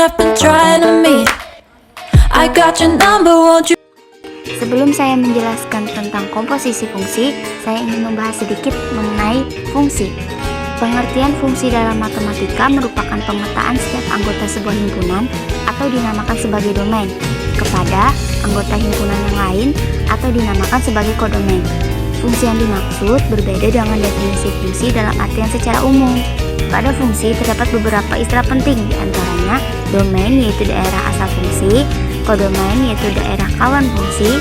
someone I've been trying to meet. I got your number, won't you? Sebelum saya menjelaskan tentang komposisi fungsi, saya ingin membahas sedikit mengenai fungsi. Pengertian fungsi dalam matematika merupakan pemetaan setiap anggota sebuah himpunan atau dinamakan sebagai domain kepada anggota himpunan yang lain atau dinamakan sebagai kodomain. Fungsi yang dimaksud berbeda dengan definisi fungsi dalam artian secara umum. Pada fungsi terdapat beberapa istilah penting, diantaranya domain yaitu daerah asal fungsi, kodomain yaitu daerah kawan fungsi,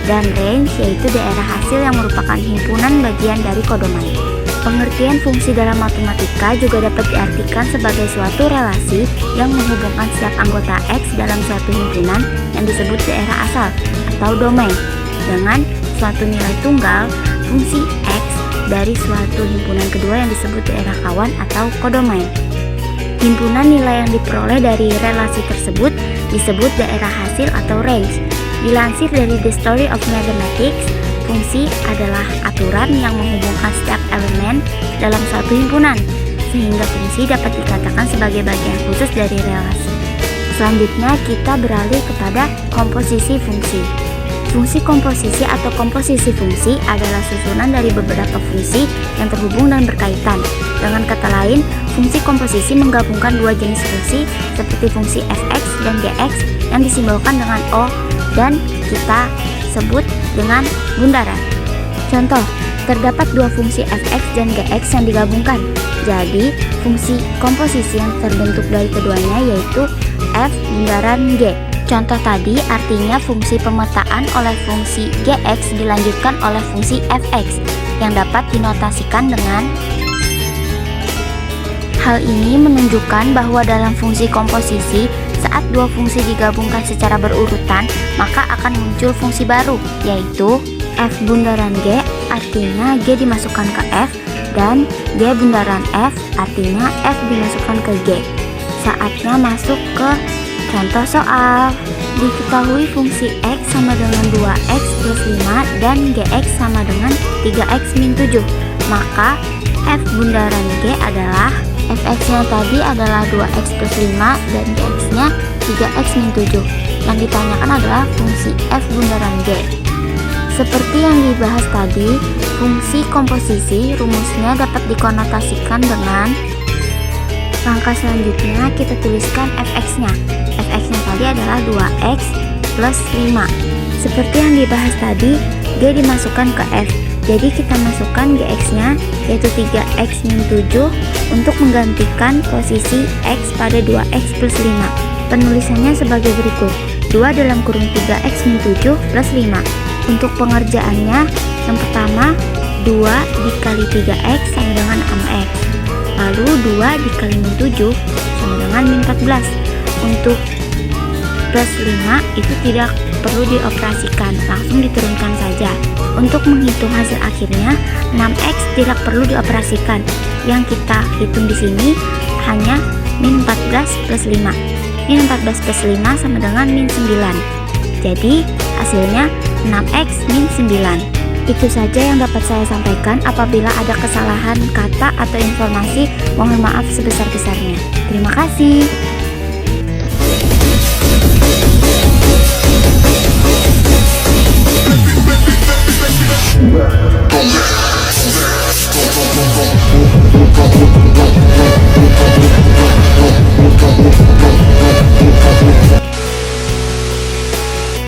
dan range yaitu daerah hasil yang merupakan himpunan bagian dari kodomain. Pengertian fungsi dalam matematika juga dapat diartikan sebagai suatu relasi yang menghubungkan setiap anggota X dalam suatu himpunan yang disebut daerah asal atau domain dengan suatu nilai tunggal fungsi X dari suatu himpunan kedua yang disebut daerah kawan atau kodomain. Himpunan nilai yang diperoleh dari relasi tersebut disebut daerah hasil atau range. Dilansir dari The Story of Mathematics, fungsi adalah aturan yang menghubungkan setiap elemen dalam suatu himpunan, sehingga fungsi dapat dikatakan sebagai bagian khusus dari relasi. Selanjutnya kita beralih kepada komposisi fungsi. Fungsi komposisi atau komposisi fungsi adalah susunan dari beberapa fungsi yang terhubung dan berkaitan. Dengan kata lain, fungsi komposisi menggabungkan dua jenis fungsi seperti fungsi fx dan gx yang disimbolkan dengan O dan kita sebut dengan bundaran. Contoh, terdapat dua fungsi fx dan gx yang digabungkan. Jadi, fungsi komposisi yang terbentuk dari keduanya yaitu f bundaran g. Contoh tadi artinya fungsi pemetaan oleh fungsi gx dilanjutkan oleh fungsi fx yang dapat dinotasikan dengan. Hal ini menunjukkan bahwa dalam fungsi komposisi, saat dua fungsi digabungkan secara berurutan, maka akan muncul fungsi baru, yaitu f bundaran g artinya g dimasukkan ke f, dan g bundaran f artinya f dimasukkan ke g. Saatnya masuk ke contoh soal. Diketahui fungsi x sama dengan 2x plus 5 dan gx sama dengan 3x min 7. Maka f bundaran g adalah fx-nya tadi adalah 2x plus 5 dan gx-nya 3x min 7. Yang ditanyakan adalah fungsi f bundaran g. Seperti yang dibahas tadi, fungsi komposisi rumusnya dapat dikonotasikan dengan. Langkah selanjutnya kita tuliskan fx-nya. Fx-nya tadi adalah 2x plus 5. Seperti yang dibahas tadi, g dimasukkan ke f. Jadi kita masukkan gx-nya yaitu 3x min 7 untuk menggantikan posisi x pada 2x plus 5. Penulisannya sebagai berikut. 2 dalam kurung 3x min 7 plus 5. Untuk pengerjaannya, yang pertama 2 dikali 3x sama dengan 6x. Lalu 2 dikali min 7 sama dengan min 14. Untuk plus 5 itu tidak perlu dioperasikan, langsung diturunkan saja. Untuk menghitung hasil akhirnya, 6x tidak perlu dioperasikan. Yang kita hitung di sini hanya min 14 plus 5. Min 14 plus 5 sama dengan min 9. Jadi hasilnya 6x min 9. Itu saja yang dapat saya sampaikan. Apabila ada kesalahan kata atau informasi, mohon maaf sebesar-besarnya. Terima kasih.